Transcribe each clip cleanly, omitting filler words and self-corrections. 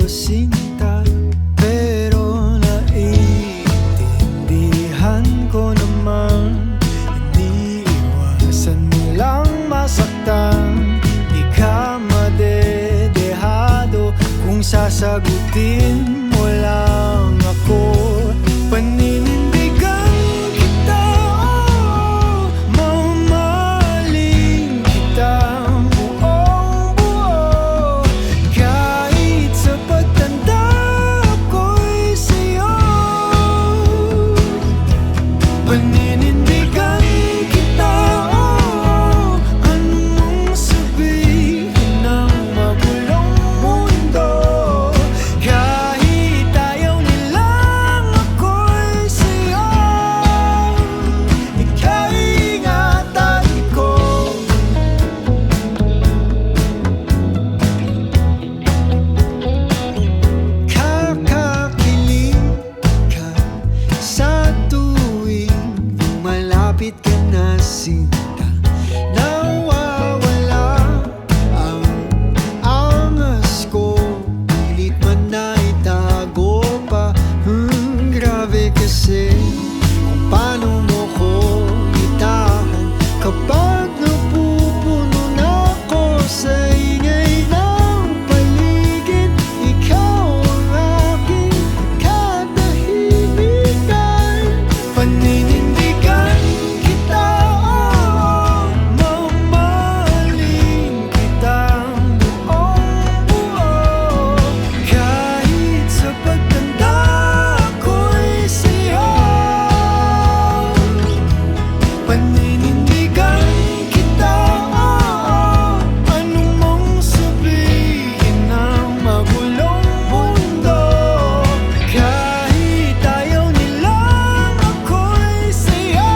sinta, pero naiintindihan ko naman, hindi iwasan nilang masaktan. Di ka madedehado kung sasagutin mo lang ako. Paninindigan kita, oh, mamahalin kita buong buo, kahit sa pagtanda ko'y sa'yo. Paninindigan kita, oh, anong sabihin ng magulong mundo, kahit ayaw nilang ako'y sa'yo. Ikaw ingatan ko. Kakakilig ka sa tuwing malapit ka na, sinta. Nawawala ang angas ko, pilit man na itago pa. Grabe kasi kung paano mo ko itahan kapag napupuno na ako sa ingay ng paligid. Ikaw ang aking katahimikan. Paninindigan kita, oh, mamahalin kitang buong buo, kahit sa pagtanda ko'y sa'yo. Paninindigan kita, oh, anong mong sabihin ng magulong mundo, kahit ayaw nilang ako'y sa'yo.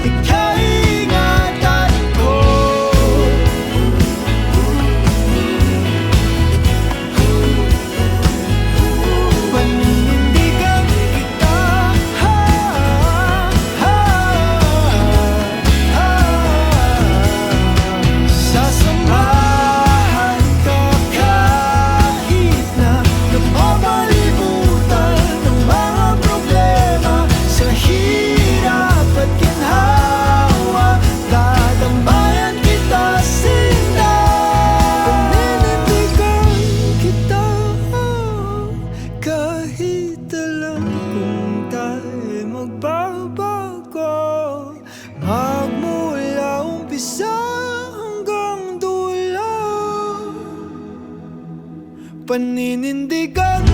Ikaw ingatan ko. Paninindigan kita, sasamahan ka kahit na napapalibutan ng mga problema. Sa hirap at ginhawa, dadambayan kita, sinta. Paninindigan kita, kahit alam kung tayo'y magbabago, magmula umpisa hanggang dulo. Paninindigan